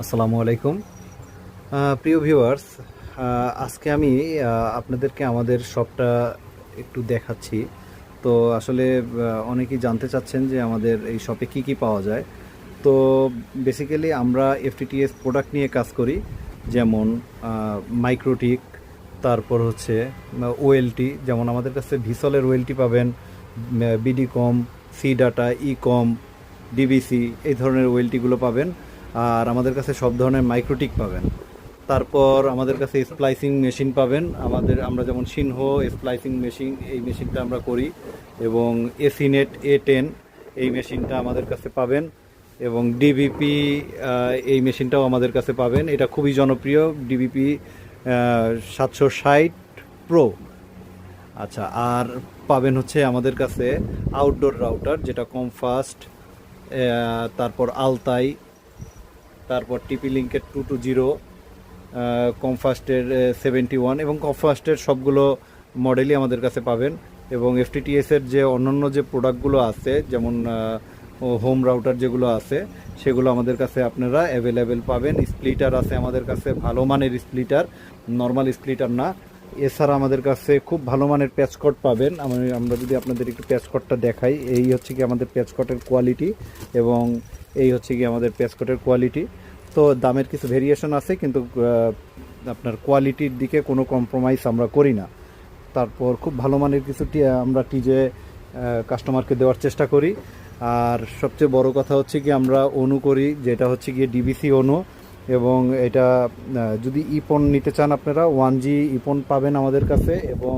আসসালামু আলাইকুম। প্রিয় ভিউয়ার্স, আজকে আমি আপনাদেরকে আমাদের শপটা একটু দেখাচ্ছি। তো আসলে অনেকেই জানতে চাচ্ছেন যে আমাদের এই শপে কি কি পাওয়া যায়। তো বেসিক্যালি আমরা এফটিটিএস প্রোডাক্ট নিয়ে কাজ করি, যেমন মাইক্রোটিক, তারপর হচ্ছে ওএলটি, যেমন আমাদের কাছে ভিসলের ওএলটি পাবেন, বিডিকম, সি ডাটা, ইকম, ডিবিসি, এই ধরনের ওয়েলটিগুলো পাবেন। আর আমাদের কাছে সব ধরনের মাইক্রোটিক পাবেন। তারপর আমাদের কাছে স্প্লাইসিং মেশিন পাবেন। আমরা যেমন সিনহো স্প্লাইসিং মেশিন, এই মেশিনটা আমরা করি, এবং এসিনেট A10 এই মেশিনটা আমাদের কাছে পাবেন, এবং ডিবিপি এই মেশিনটাও আমাদের কাছে পাবেন। এটা খুবই জনপ্রিয়, ডিবিপি 760 প্রো। আচ্ছা, আর পাবেন হচ্ছে আমাদের কাছে আউটডোর রাউটার, যেটা কমফাস্ট, তারপর আলতাই, তারপর টিপি লিঙ্কের 220, কমফাস্টের 71, এবং কমফাস্টের সবগুলো মডেলই আমাদের কাছে পাবেন। এবং এফটিটিএসের যে অন্যান্য যে প্রোডাক্টগুলো আছে, যেমন হোম রাউটার যেগুলো আছে, সেগুলো আমাদের কাছে আপনারা অ্যাভেলেবেল পাবেন। স্প্লিটার আছে আমাদের কাছে, ভালো মানের স্প্লিটার, নর্মাল স্প্লিটার না। এছাড়া আমাদের কাছে খুব ভালো মানের প্যাচকট পাবেন। আমরা যদি আপনাদের একটু প্যাচকটটা দেখাই, এই হচ্ছে কি আমাদের প্যাচকটের কোয়ালিটি, এবং এই হচ্ছে কি আমাদের প্যাচকটের কোয়ালিটি। তো দামের কিছু ভেরিয়েশন আছে, কিন্তু আপনার কোয়ালিটির দিকে কোনো কম্প্রোমাইজ আমরা করি না। তারপর খুব ভালো মানের কিছু আমরা টিজে কাস্টমারকে দেওয়ার চেষ্টা করি। আর সবচেয়ে বড় কথা হচ্ছে কি আমরা অনু করি, যেটা হচ্ছে গিয়ে ডিবিসি অনু। এবং এটা যদি ইপন নিতে চান আপনারা, 1G ইপন পাবেন আমাদের কাছে, এবং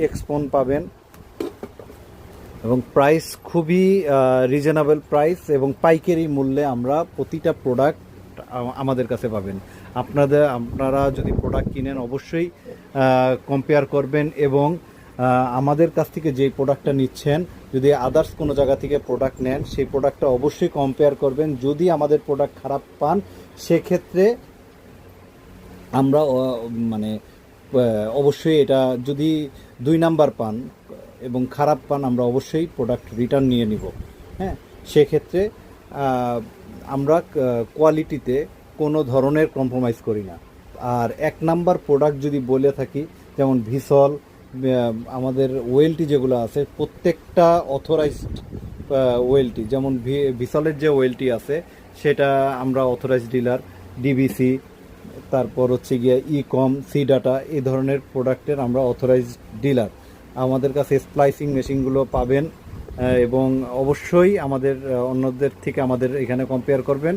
এক্সপন পাবেন। এবং প্রাইস খুবই রিজনেবল প্রাইস, এবং পাইকারি মূল্যে আমরা প্রতিটা প্রোডাক্ট আমাদের কাছে পাবেন। আপনারা যদি প্রোডাক্ট কিনেন, অবশ্যই কম্পেয়ার করবেন, এবং আমাদের কাছ থেকে যেই প্রোডাক্টটা নিচ্ছেন, যদি আদার্স কোনো জায়গা থেকে প্রোডাক্ট নেন, সেই প্রোডাক্টটা অবশ্যই কম্পেয়ার করবেন। যদি আমাদের প্রোডাক্ট খারাপ পান, সেক্ষেত্রে আমরা মানে অবশ্যই, এটা যদি 2 নাম্বার পান এবং খারাপ পান, আমরা অবশ্যই প্রোডাক্ট রিটার্ন নিয়ে নিব। হ্যাঁ, সেক্ষেত্রে আমরা কোয়ালিটিতে কোনো ধরনের কম্প্রোমাইজ করি না। আর 1 নাম্বার প্রোডাক্ট যদি বলে থাকি, যেমন ভিসল, আমাদের ওয়েলটি যেগুলো আছে, প্রত্যেকটা অথরাইজড ওয়েলটি, যেমন ভিসলের যে ওয়েলটি আছে, সেটা আমরা অথরাইজড ডিলার, ডিবিসি, তারপর হচ্ছে গিয়ে ইকম, সি ডাটা, এই ধরনের প্রোডাক্টের আমরা অথরাইজড ডিলার। আমাদের কাছে স্প্লাইসিং মেশিনগুলো পাবেন, এবং অবশ্যই আমাদের অন্যদের থেকে আমাদের এখানে কম্পেয়ার করবেন।